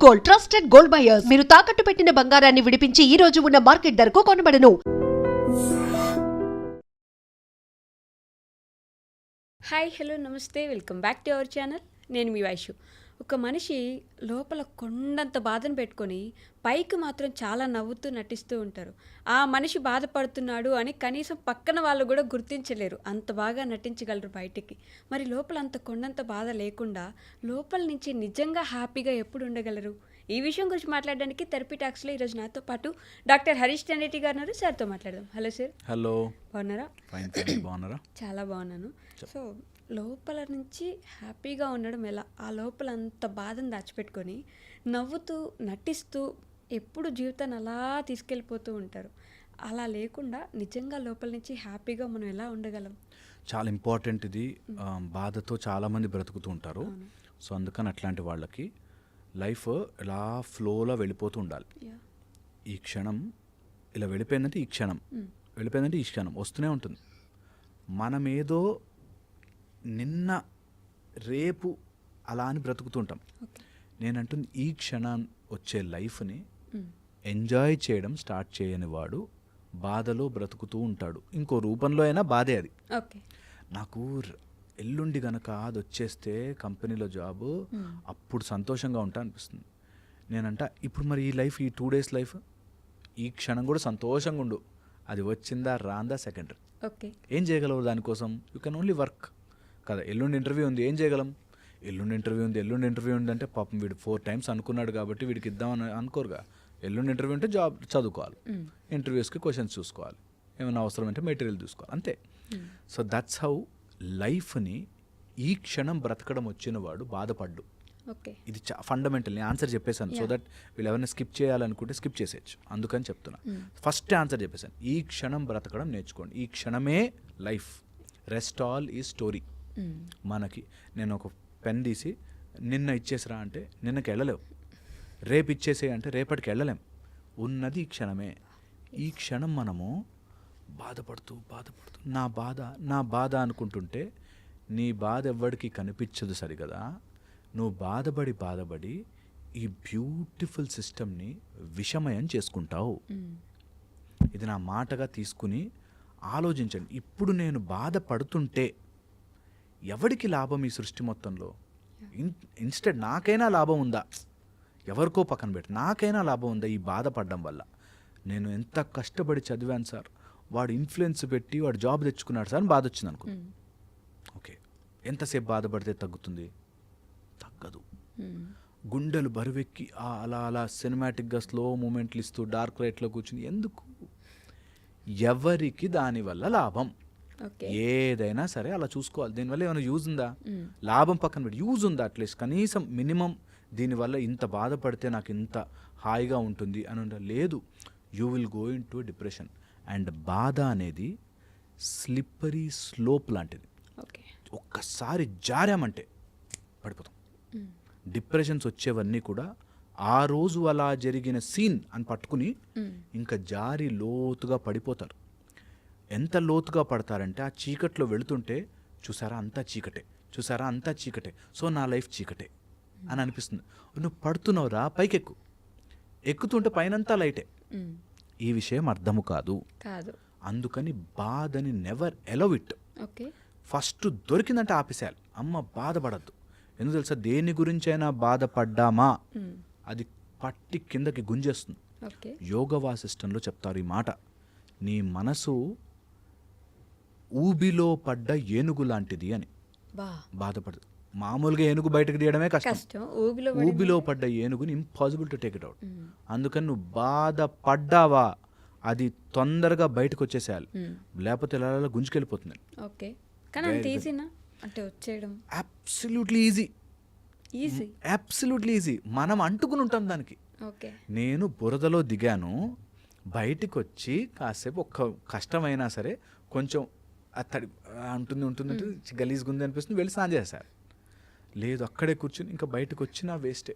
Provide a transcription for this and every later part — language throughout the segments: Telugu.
Gold, trusted gold buyers. మీరు తాకట్టు పెట్టిన బంగారాన్ని విడిపించి ఈ రోజు ఉన్న మార్కెట్ ధరకు కొనబడను. హాయ్, హలో, నమస్తే, welcome back to our channel. నేను మీ వైషు. ఒక మనిషి లోపల కొండంత బాధను పెట్టుకొని పైకి మాత్రం చాలా నవ్వుతూ నటిస్తూ ఉంటారు. ఆ మనిషి బాధపడుతున్నాడు అని కనీసం పక్కన వాళ్ళు కూడా గుర్తించలేరు, అంత బాగా నటించగలరు బయటికి. మరి లోపల అంత కొండంత బాధ లేకుండా లోపల నుంచి నిజంగా హ్యాపీగా ఎప్పుడు ఉండగలరు? ఈ విషయం గురించి మాట్లాడడానికి థెరపీ టాక్స్లో ఈరోజు నాతో పాటు డాక్టర్ హరీష్ టెండేటి గారు ఉన్నారు. సార్తో మాట్లాడదాం. Hello sir. హలో. బాగున్నారా? బాగున్నారా? చాలా బాగున్నాను. సో లోపల నుంచి హ్యాపీగా ఉండడం ఎలా? ఆ లోపల అంత బాధను దాచిపెట్టుకొని నవ్వుతూ నటిస్తూ ఎప్పుడు జీవితాన్ని అలా తీసుకెళ్ళిపోతూ ఉంటారు. అలా లేకుండా నిజంగా లోపల నుంచి హ్యాపీగా మనం ఎలా ఉండగలం? చాలా ఇంపార్టెంట్ ఇది. బాధతో చాలామంది బ్రతుకుతూ ఉంటారు. సో అందుకని అట్లాంటి వాళ్ళకి లైఫ్ ఇలా ఫ్లోలో వెళ్ళిపోతూ ఉండాలి. ఈ క్షణం ఇలా వెళ్ళిపోయిందంటే ఈ క్షణం, వెళ్ళిపోయిందంటే ఈ క్షణం వస్తూనే ఉంటుంది. మనమేదో నిన్న రేపు అలా అని బ్రతుకుతుంటాం. నేనంటుంది ఈ క్షణం వచ్చే లైఫ్ని ఎంజాయ్ చేయడం స్టార్ట్ చేయని వాడు బాధలో బ్రతుకుతూ ఉంటాడు. ఇంకో రూపంలో అయినా బాధే అది. నాకు ఎల్లుండి గనక అది వచ్చేస్తే కంపెనీలో జాబు, అప్పుడు సంతోషంగా ఉంటా అనిపిస్తుంది. నేనంట ఇప్పుడు మరి ఈ లైఫ్, ఈ 2 days లైఫ్, ఈ క్షణం కూడా సంతోషంగా ఉండు. అది వచ్చిందా రాందా సెకండరీ. ఏం చేయగలవు దానికోసం? యూ కెన్ ఓన్లీ వర్క్ కదా. ఎల్లుండి ఇంటర్వ్యూ ఉంది, ఏం చేయగలం? ఎల్లుండి ఇంటర్వ్యూ ఉంది అంటే పాపం వీడు 4 times అనుకున్నాడు కాబట్టి వీడికి ఇద్దామని అనుకోరుగా. ఎల్లుండి ఇంటర్వ్యూ అంటే జాబ్ చదువుకోవాలి, ఇంటర్వ్యూస్కి క్వశ్చన్స్ చూసుకోవాలి, ఏమైనా అవసరం అంటే మెటీరియల్ చూసుకోవాలి, అంతే. సో దట్స్ హౌ లైఫ్ని ఈ క్షణం బ్రతకడం వచ్చిన వాడు బాధపడ్డు. ఇది ఫండమెంటల్. నేను ఆన్సర్ చెప్పేశాను. సో దట్ వీళ్ళు ఎవరైనా స్కిప్ చేయాలనుకుంటే స్కిప్ చేసేయచ్చు, అందుకని చెప్తున్నా. ఫస్ట్ ఆన్సర్ చెప్పేశాను. ఈ క్షణం బ్రతకడం నేర్చుకోండి. ఈ క్షణమే లైఫ్, రెస్ట్ ఆల్ ఈ స్టోరీ. మనకి నేను ఒక పెన్ తీసి నిన్న ఇచ్చేసిరా అంటే నిన్నకి వెళ్ళలేవు, రేపు ఇచ్చేసే అంటే రేపటికి వెళ్ళలేం. ఉన్నది ఈ క్షణమే. ఈ క్షణం మనము బాధపడుతూ నా బాధ అనుకుంటుంటే నీ బాధ ఎవ్వడికి కనిపించదు సరిగదా. నువ్వు బాధపడి ఈ బ్యూటిఫుల్ సిస్టమ్ని విషమయం చేసుకుంటావు. ఇది నా మాటగా తీసుకుని ఆలోచించండి. ఇప్పుడు నేను బాధపడుతుంటే ఎవడికి లాభం ఈ సృష్టి మొత్తంలో? ఇన్స్టెడ్ నాకైనా లాభం ఉందా? ఎవరికో పక్కన పెట్టి నాకైనా లాభం ఉందా ఈ బాధపడడం వల్ల? నేను ఎంత కష్టపడి చదివాను సార్, వాడు ఇన్ఫ్లుయెన్స్ పెట్టి వాడు జాబ్ తెచ్చుకున్నాడు సార్ అని బాధ వచ్చింది అనుకో. ఓకే, ఎంతసేపు బాధపడితే తగ్గుతుంది? తగ్గదు. గుండెలు బరువెక్కి అలా సినిమాటిక్గా స్లో మూమెంట్లు ఇస్తూ డార్క్ లైట్లో కూర్చుని ఎందుకు? ఎవరికి దానివల్ల లాభం? ఏదైనా సరే అలా చూసుకోవాలి. దీనివల్ల ఏమైనా యూజ్ ఉందా? లాభం పక్కన పెట్టి యూజ్ ఉందా? అట్లీస్ట్ కనీసం మినిమం దీనివల్ల ఇంత బాధపడితే నాకు ఇంత హాయిగా ఉంటుంది అని లేదు. You will go in to depression. And బాధ అనేది స్లిప్పరీ స్లోప్ లాంటిది. ఒక్కసారి జారామంటే పడిపోతాం. డిప్రెషన్స్ వచ్చేవన్నీ కూడా ఆ రోజు అలా జరిగిన సీన్ అని పట్టుకుని ఇంకా జారి లోతుగా పడిపోతారు. ఎంత లోతుగా పడతారంటే ఆ చీకట్లో వెళుతుంటే చూసారా అంతా చీకటే, సో నా లైఫ్ చీకటే అని అనిపిస్తుంది. నువ్వు పడుతున్నావురా, పైకి ఎక్కుతుంటే పైనంతా లైటే. ఈ విషయం అర్థము కాదు. అందుకని బాధని నెవర్ ఎలవ్ ఇట్. ఫస్ట్ దొరికిందంటే ఆపేసేయాలి. అమ్మ బాధపడద్దు. ఎందుకు తెలుసా? దేని గురించైనా బాధపడ్డామా అది పట్టి కిందకి గుంజేస్తుంది. యోగ వాసిష్టంలో చెప్తారు ఈ మాట. నీ మనసు ఊబిలో పడ్డ ఏనుగు లాంటిది అని. బాధపడదు. మామూలుగా ఏనుగు బయటకు తీయడమే కష్టం. ఊబిలో పడ్డ ఏనుగుని impossible to take it out. అందుకని నువ్వు బాధపడ్డావా అది తొందరగా బయటకు వచ్చేసేయాలి, లేకపోతే ఇలా గుంజుకెళ్ళిపోతుంది. Absolutely easy. మనం అంటుకుని ఉంటాం దానికి. నేను బురదలో దిగాను, బయటకు వచ్చి కాసేపు ఒక్క కష్టమైనా సరే కొంచెం అత్తడి ఉంటుంది గలీజ్గా ఉంది అనిపిస్తుంది, వెళ్ళి స్నానం చేశారు. లేదు, అక్కడే కూర్చుని ఇంకా బయటకు వచ్చినా వేస్టే.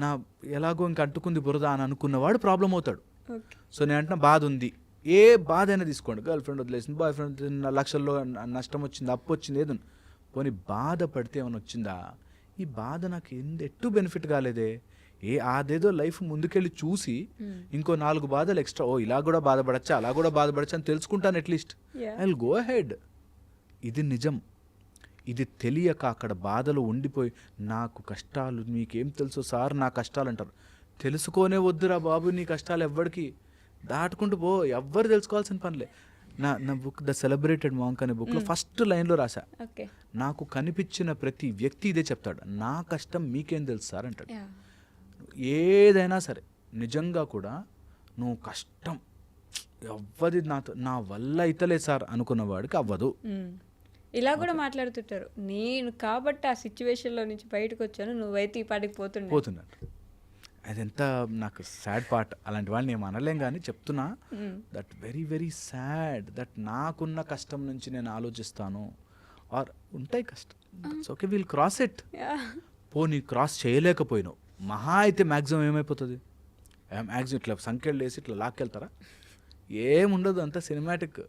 నా ఎలాగో ఇంక అంటుకుంది బురద అని అనుకున్నవాడు ప్రాబ్లం అవుతాడు. సో నేను అంటున్నా బాధ ఉంది, ఏ బాధ అయినా తీసుకోండి. గర్ల్ ఫ్రెండ్ వదిలేసింది, బాయ్ ఫ్రెండ్ లక్షల్లో నష్టం వచ్చింది, అప్పు వచ్చింది, ఏదో పోనీ బాధపడితే ఏమైనా వచ్చిందా? ఈ బాధ నాకు ఎట్టు బెనిఫిట్ కాలేదే, అదేదో లైఫ్ ముందుకెళ్ళి చూసి ఇంకో 4 బాధలు ఎక్స్ట్రా, ఇలా కూడా బాధపడచ్చా, అలా కూడా బాధపడచ్చా అని తెలుసుకుంటాను at least. I will go ahead. ఇది నిజం. ఇది తెలియక అక్కడ బాధలు ఉండిపోయి నాకు కష్టాలు, మీకేం తెలుసు సార్ నా కష్టాలు అంటారు. తెలుసుకోనే వద్దురా బాబు నీ కష్టాలు ఎవ్వడికి, దాటుకుంటూ పో, ఎవ్వరు తెలుసుకోవాల్సిన పనిలే. నా బుక్ ద సెలబ్రేటెడ్ మాంక్ అనే బుక్లో ఫస్ట్ లైన్లో రాశా, నాకు కనిపించిన ప్రతి వ్యక్తి ఇదే చెప్తాడు, నా కష్టం మీకేం తెలుసు సార్ అంటాడు. ఏదైనా సరే నిజంగా కూడా నువ్వు కష్టం ఎవ్వది నా వల్ల అయితలే సార్ అనుకున్న వాడికి అవ్వదు. ఇలా కూడా మాట్లాడుతుంటారు, నేను కాబట్టి ఆ సిచ్యువేషన్లో నుంచి బయటకు వచ్చాను, నువ్వైతే ఈ పాటికి పోతున్నాడు. అదెంత నాకు సాడ్ పార్ట్. అలాంటి వాళ్ళని ఏం అనలేం కానీ చెప్తున్నా, that very very sad that నాకున్న కష్టం నుంచి నేను ఆలోచిస్తాను. ఆర్ ఉంటాయి కష్టం, ఓకే విల్ క్రాస్ ఇట్. పోనీ క్రాస్ చేయలేకపోయినావు, మహా అయితే మ్యాక్సిమం ఏమైపోతుంది, మ్యాక్సిమం ఇట్లా సంఖ్యలు వేసి ఇట్లా లాక్కెళ్తారా, ఏముండదు, అంత సినిమాటిక్.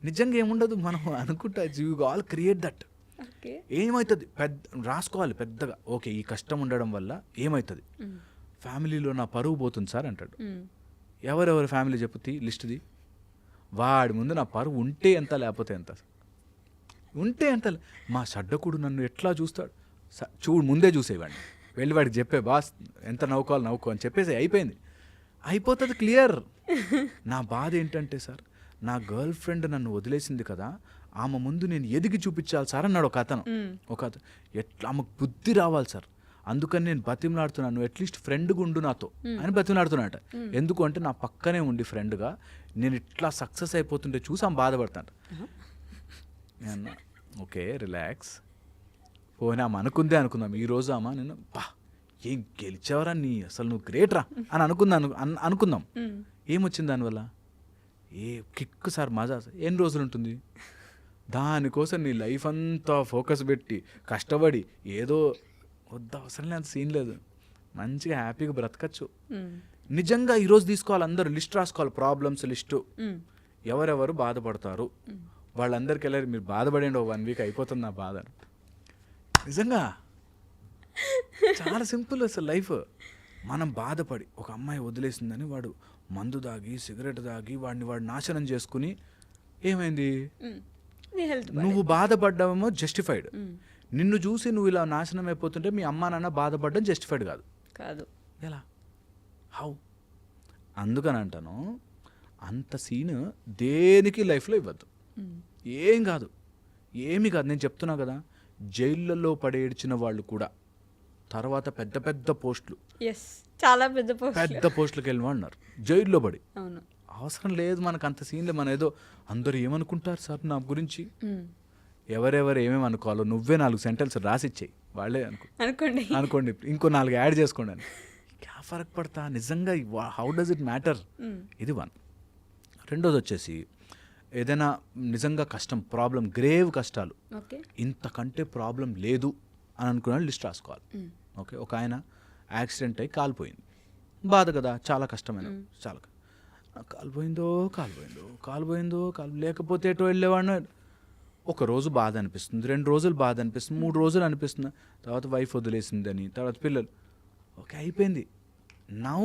నిజంగా ఏముండదు, మనం అనుకుంటా యూ ఆల్ క్రియేట్ దట్. ఏమవుతుంది రాసుకోవాలి పెద్దగా, ఓకే ఈ కష్టం ఉండడం వల్ల ఏమవుతుంది, ఫ్యామిలీలో నా పరువు పోతుంది సార్ అంటాడు. ఎవరెవరి ఫ్యామిలీ చెప్పుతి లిస్ట్ది, వాడి ముందు నా పరువు ఉంటే ఎంత లేకపోతే ఎంత, ఉంటే ఎంత. మా షడ్డకుడు నన్ను ఎట్లా చూస్తాడు చూడు, ముందే చూసేవాడిని, వెళ్ళి వాడికి చెప్పే బాస్ ఎంత నవ్వుకోవాలి నవ్వుకో అని చెప్పేసి అయిపోతుంది క్లియర్. నా బాధ ఏంటంటే సార్, నా గర్ల్ ఫ్రెండ్ నన్ను వదిలేసింది కదా, ఆమె ముందు నేను ఎదిగి చూపించాలి సార్ అన్నాడు ఒక అతను. ఎట్లా ఆమెకు బుద్ధి రావాలి సార్, అందుకని నేను బతిమలాడుతున్నాను, అట్లీస్ట్ ఫ్రెండ్గా ఉండు నాతో అని బతిమలాడుతున్నాట. ఎందుకు అంటే నా పక్కనే ఉండి ఫ్రెండ్గా నేను ఇట్లా సక్సెస్ అయిపోతుంటే చూసి ఆమె బాధపడతాను. నేను ఓకే రిలాక్స్, పోనీ ఆమె అనుకుందే అనుకుందాం, ఈరోజు ఆమె నేను ఏం గెలిచావరా నీ, అసలు నువ్వు గ్రేట్ రా అని అనుకుందాం. ఏమొచ్చింది దానివల్ల, ఏ కిక్ సార్ మజా ఎన్ని రోజులు ఉంటుంది, దానికోసం నీ లైఫ్ అంతా ఫోకస్ పెట్టి కష్టపడి ఏదో వద్ద అవసరం లేదు, అంత సీన్ లేదు, మంచిగా హ్యాపీగా బ్రతకచ్చు. నిజంగా ఈరోజు తీసుకోవాలి, అందరూ లిస్ట్ రాసుకోవాలి, ప్రాబ్లమ్స్ లిస్టు, ఎవరెవరు బాధపడతారు వాళ్ళందరికీ వెళ్ళారు, మీరు బాధపడండి 1 వీక్ అయిపోతుంది నా బాధ. నిజంగా చాలా సింపుల్ అసలు లైఫ్. మనం బాధపడి ఒక అమ్మాయి వదిలేసిందని వాడు మందు దాగి సిగరెట్ దాగి వాడు నాశనం చేసుకుని ఏమైంది, నువ్వు బాధపడ్డావేమో జస్టిఫైడ్, నిన్ను చూసి నువ్వు ఇలా నాశనం అయిపోతుంటే మీ అమ్మా నాన్న బాధపడడం జస్టిఫైడ్ కాదు. ఎలా, హౌ? అందుకని అంటాను, అంత సీన్ దేనికి లైఫ్లో ఇవ్వద్దు. ఏం కాదు, ఏమీ కాదు. నేను చెప్తున్నా కదా, జైళ్ళల్లో పడేడ్చిన వాళ్ళు కూడా తర్వాత పెద్ద పెద్ద పోస్టులు, చాలా పెద్ద పోస్టులకు వెళ్ళి అన్నారు జైల్లో పడి. అవసరం లేదు మనకు అంత సీన్లే, మన ఏదో అందరూ ఏమనుకుంటారు సార్ నా గురించి, ఎవరెవరు ఏమేమి అనుకోవాలో నువ్వే 4 సెంటెన్స్ రాసిచ్చేయి, వాళ్ళే అనుకోండి ఇంకో 4 యాడ్ చేసుకోండి అని, క్యా ఫరక్ పడతా నిజంగా, హౌ డస్ ఇట్ మ్యాటర్. ఇది 1. రెండోది వచ్చేసి ఏదైనా నిజంగా కష్టం, ప్రాబ్లం, గ్రేవ్ కష్టాలు, ఇంతకంటే ప్రాబ్లం లేదు అని అనుకున్న లిస్ట్ రాసుకోవాలి. ఓకే, ఒక ఆయన యాక్సిడెంట్ అయ్యి కాలిపోయింది, బాధ కదా, చాలా కష్టమైన, చాలా కాలిపోయిందో లేకపోతే ఎటో వెళ్ళేవాడిని. ఒక రోజు బాధ అనిపిస్తుంది, 2 రోజులు బాధ అనిపిస్తుంది, 3 రోజులు అనిపిస్తుంది, తర్వాత వైఫ్ వదిలేసిందని, తర్వాత పిల్లలు, ఓకే అయిపోయింది. నౌ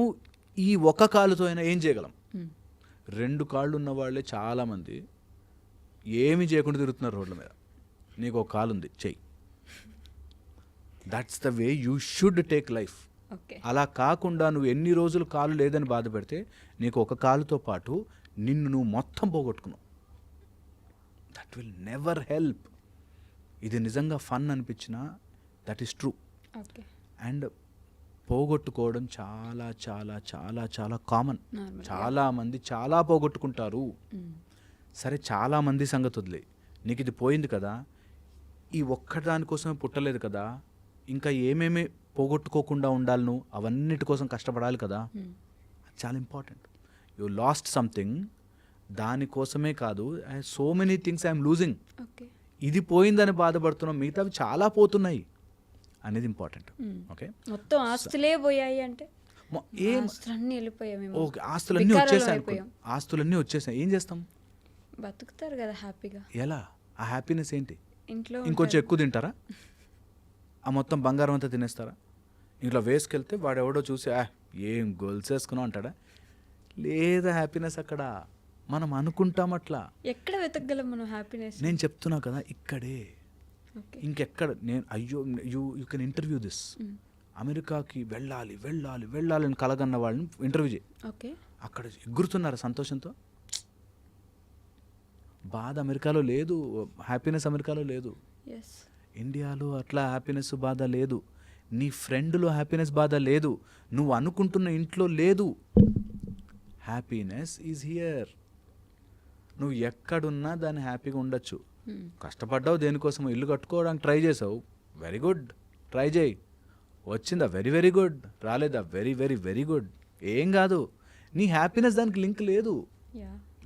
ఈ ఒక కాలుతో అయినా ఏం చేయగలం? 2 కాళ్ళు ఉన్న వాళ్ళే చాలామంది ఏమి చేయకుండా తిరుగుతున్నారు రోడ్ల మీద. నీకు ఒక కాలు ఉంది, చెయ్యి. That's the way you should take life. అలా కాకుండా నువ్వు ఎన్ని రోజులు కాలు లేదని బాధపడితే నీకు ఒక కాలుతో పాటు నిన్ను నువ్వు మొత్తం పోగొట్టుకున్నావు. That will never help. ఇది నిజంగా ఫన్ అనిపించినా దట్ ఈస్ ట్రూ. అండ్ పోగొట్టుకోవడం చాలా చాలా చాలా చాలా కామన్. చాలామంది చాలా పోగొట్టుకుంటారు. సరే, చాలామంది సంగతి వదిలే, నీకు ఇది పోయింది కదా, ఈ ఒక్కదానికోసమే పుట్టలేదు కదా, ఇంకా ఏమేమి పోగొట్టుకోకుండా ఉండాలి, నువ్వు అవన్నిటి కోసం కష్టపడాలి కదా. చాలా ఇంపార్టెంట్. యూ లాస్ట్ సంథింగ్, దానికోసమే కాదు, so many things I'm losing. ఇది పోయిందని బాధపడుతున్నాం, మిగతావి చాలా పోతున్నాయి అనేది ఇంపార్టెంట్. ఓకే, మొత్తం ఆస్తులే పోయాయి అంటే ఓకే, ఆస్తులన్నీ వచ్చేసాయి, ఆస్తులన్నీ వచ్చేసాయి, ఏం చేస్తాం? బతుకుతారు కదా హ్యాపీగా. ఎలా? ఆ హ్యాపీనెస్ ఏంటి? ఇంట్లో ఇంకొంచెం ఎక్కువ తింటారా? ఆ మొత్తం బంగారం అంతా తినేస్తారా? ఇట్లా వేసుకెళ్తే వాడు ఎవడో చూసి ఏం గోల్స్ వేసుకున్నావు అంటాడా? లేదా హ్యాపీనెస్ అక్కడ మనం అనుకుంటాం అట్లా. ఎక్కడ వెతకగలం మనం హ్యాపీనెస్? నేను చెప్తున్నా కదా, ఇక్కడే. ఓకే. ఇంకెక్కడ నేను యూ కెన్ ఇంటర్వ్యూ దిస్. అమెరికాకి వెళ్ళాలి వెళ్ళాలి వెళ్ళాలి అని కలగన్న వాళ్ళని ఇంటర్వ్యూ చేయి. ఓకే. అక్కడ ఎగురుతున్నారు సంతోషంతో. బాధ అమెరికాలో లేదు, హ్యాపీనెస్ అమెరికాలో లేదు. ఎస్. ఇండియాలో అట్లా హ్యాపీనెస్ బాధ లేదు. నీ ఫ్రెండ్లో హ్యాపీనెస్ బాధ లేదు. నువ్వు అనుకుంటున్న ఇంట్లో లేదు. Happiness is here. నువ్వు ఎక్కడున్నా దాన్ని హ్యాపీగా ఉండొచ్చు. కష్టపడ్డావు దేనికోసం, ఇల్లు కట్టుకోవడానికి ట్రై చేసావు, వెరీ గుడ్, ట్రై చేయి. వచ్చిందా? Very very good. రాలేదా? Very very very good. ఏం కాదు. నీ హ్యాపీనెస్ దానికి లింక్ లేదు.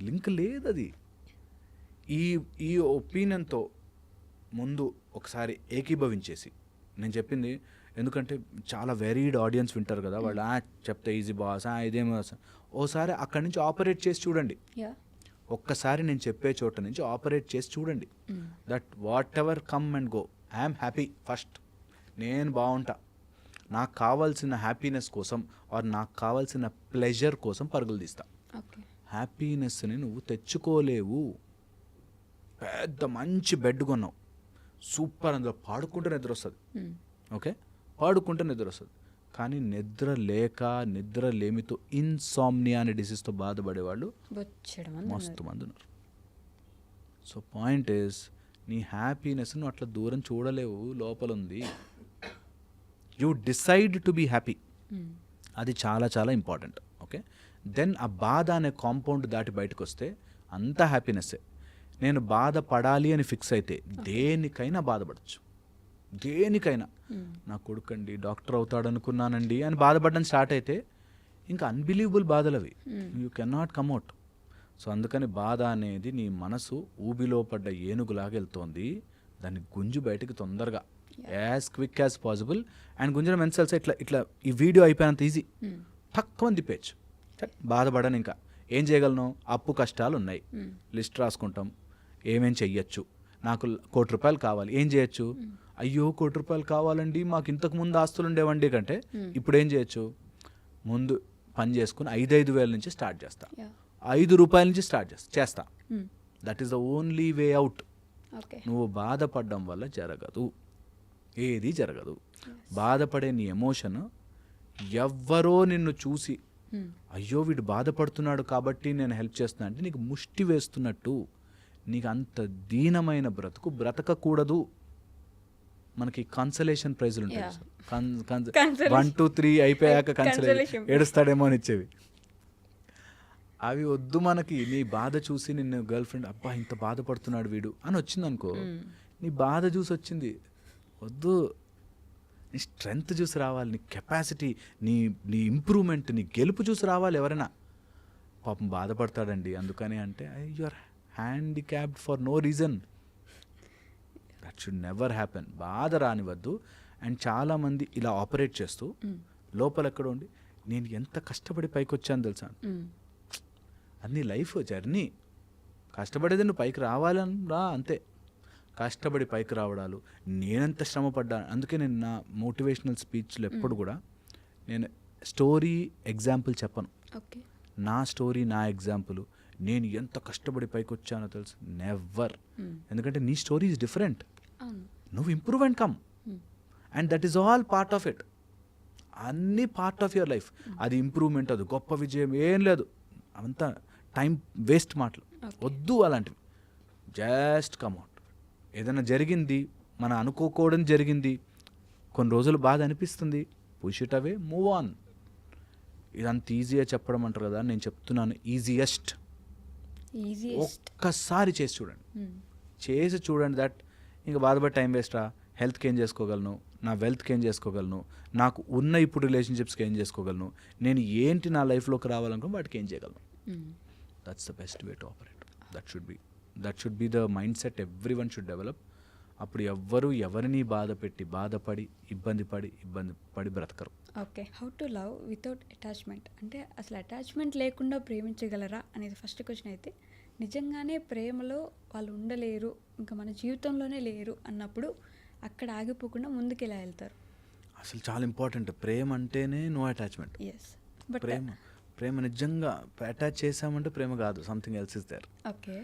లింక్ లేదు. అది ఈ ఒపీనియన్తో ముందు ఒకసారి ఏకీభవించేసి నేను చెప్పింది, ఎందుకంటే చాలా వెరీడ్ ఆడియన్స్ వింటారు కదా, వాళ్ళు చెప్తే ఈజీ బాస్, ఇదేమో. ఓసారి అక్కడి నుంచి ఆపరేట్ చేసి చూడండి. ఒక్కసారి నేను చెప్పే చోట నుంచి ఆపరేట్ చేసి చూడండి. That what ever come and go, I'm happy first. నేను బాగుంటా. నాకు కావాల్సిన హ్యాపీనెస్ కోసం ఆర్ నాకు కావాల్సిన ప్లెజర్ కోసం పరుగులు తీస్తా. హ్యాపీనెస్ని నువ్వు తెచ్చుకోలేవు. పెద్ద మంచి బెడ్ కొన్నావు, సూపర్, అందులో పాడుకుంటే నిద్ర వస్తుంది. ఓకే, పాడుకుంటే నిద్ర వస్తుంది. కానీ నిద్ర లేక, నిద్ర లేమితో, ఇన్సామ్నియా అనే డిసీజ్తో బాధపడేవాళ్ళు మస్తు మంది ఉన్నారు. సో పాయింట్ ఈస్, నీ హ్యాపీనెస్ నువ్వు అట్లా దూరం చూడలేవు, లోపల ఉంది. You decide to be happy. అది చాలా చాలా ఇంపార్టెంట్. ఓకే, దెన్ ఆ బాధ అనే కాంపౌండ్ దాటి బయటకు వస్తే అంతా హ్యాపీనెస్సే. నేను బాధపడాలి అని ఫిక్స్ అయితే దేనికైనా బాధపడచ్చు. దేనికైనా. నా కొడుకండి డాక్టర్ అవుతాడు అనుకున్నానండి అని బాధపడడం స్టార్ట్ అయితే ఇంకా అన్బిలీవబుల్ బాధలు అవి. You can not come out. So అందుకని బాధ అనేది నీ మనసు ఊబిలో పడ్డ ఏనుగులాగా వెళ్తోంది. దాన్ని గుంజు బయటకు తొందరగా, as quick as possible. And గుంజడం ఎంత తెలుసా, ఇట్లా ఇట్లా ఈ వీడియో అయిపోయినంత ఈజీ, తక్కువ తిప్పేయచ్చు. బాధపడను. ఇంకా ఏం చేయగలను? అప్పు కష్టాలు ఉన్నాయి, లిస్ట్ రాసుకుంటాం, ఏమేం చెయ్యొచ్చు. నాకు ₹1,00,00,000 కావాలి, ఏం చేయొచ్చు? అయ్యో ₹1,00,00,000 కావాలండి, మాకు ఇంతకు ముందు ఆస్తులు ఉండేవండి కంటే ఇప్పుడు ఏం చేయొచ్చు? ముందు పని చేసుకుని 5,000 నుంచి స్టార్ట్ చేస్తా, ₹5 నుంచి స్టార్ట్ చేస్తా. That is the only way out. నువ్వు బాధపడడం వల్ల జరగదు, ఏది జరగదు. బాధపడే నీ ఎమోషన్ ఎవ్వరో నిన్ను చూసి అయ్యో వీడు బాధపడుతున్నాడు కాబట్టి నేను హెల్ప్ చేస్తున్నా అంటే నీకు ముష్టి వేస్తున్నట్టు. నీకు అంత దీనమైన బ్రతుకు బ్రతకకూడదు. మనకి కన్సలేషన్ ప్రైజులు ఉంటాయి, 1, 2, 3 అయిపోయాక కన్సలేషన్, ఏడుస్తాడేమో అని ఇచ్చేవి. అవి వద్దు మనకి. నీ బాధ చూసి నిన్ను గర్ల్ ఫ్రెండ్ అబ్బా ఇంత బాధపడుతున్నాడు వీడు అని వచ్చింది అనుకో, నీ బాధ చూసి వచ్చింది, వద్దు. నీ స్ట్రెంగ్త్ చూసి రావాలి, నీ కెపాసిటీ, నీ ఇంప్రూవ్మెంట్, నీ గెలుపు చూసి రావాలి. ఎవరైనా పాపం బాధపడతాడండి అందుకని అంటే you are handicapped for no reason. That should never happen. బాధ రానివద్దు. అండ్ చాలామంది ఇలా ఆపరేట్ చేస్తూ లోపల ఎక్కడ ఉండి నేను ఎంత కష్టపడి పైకి వచ్చాను తెలుసా. అది లైఫ్ జర్నీ. కష్టపడేది నువ్వు పైకి రావాలని రా, అంతే. కష్టపడి పైకి రావడాలు, నేనెంత శ్రమ పడ్డాను. అందుకే నేను నా మోటివేషనల్ స్పీచ్లు ఎప్పుడు కూడా నేను స్టోరీ ఎగ్జాంపుల్ చెప్పను. నా స్టోరీ, నా ఎగ్జాంపుల్, నేను ఎంత కష్టపడి పైకి వచ్చానో తెలుసు, నెవర్. ఎందుకంటే నీ స్టోరీ ఈజ్ డిఫరెంట్. నువ్వు improve and come, and that is all part of it. అన్నీ పార్ట్ ఆఫ్ యువర్ లైఫ్. అది ఇంప్రూవ్మెంట్, అది గొప్ప విజయం ఏం లేదు. అంతా టైం వేస్ట్ మాటలు వద్దు. అలాంటివి జస్ట్ కమ్ అవుట్. ఏదైనా జరిగింది, మనం అనుకోకూడని జరిగింది, కొన్ని రోజులు బాధ అనిపిస్తుంది, push it away, move on. ఇదంత ఈజీగా చెప్పడం అంటారు కదా, నేను చెప్తున్నాను ఈజియెస్ట్. ఒక్కసారి చేసి చూడండి. దట్ ఇంకా బాధపడి టైం వేస్టా? హెల్త్కి ఏం చేసుకోగలను, నా వెల్త్కి ఏం చేసుకోగలను, నాకు ఉన్న ఇప్పుడు రిలేషన్షిప్స్కి ఏం చేసుకోగలను, నేను ఏంటి నా లైఫ్లోకి రావాలనుకో వాటికి ఏం చేయగలను. That's the best way to operate. That should be the mind set everyone should develop. అప్పుడు ఎవ్వరూ ఎవరిని బాధపడి ఇబ్బంది పడి బ్రతకరు. Okay, how to love without attachment అంటే అసలు అటాచ్మెంట్ లేకుండా ప్రేమించగలరా అనేది ఫస్ట్ క్వశ్చన్. అయితే నిజంగానే ప్రేమలో వాళ్ళు ఉండలేరు, ఇంకా మన జీవితంలోనే లేరు అన్నప్పుడు అక్కడ ఆగిపోకుండా ముందుకు ఎలా వెళ్తారు? అసలు చాలా ఇంపార్టెంట్. ప్రేమ అంటేనే నో అటాచ్మెంట్. ఎస్. బట్ ప్రేమ నిజంగా అటాచ్ చేసామంటే ప్రేమ కాదు, something else is there. Okay.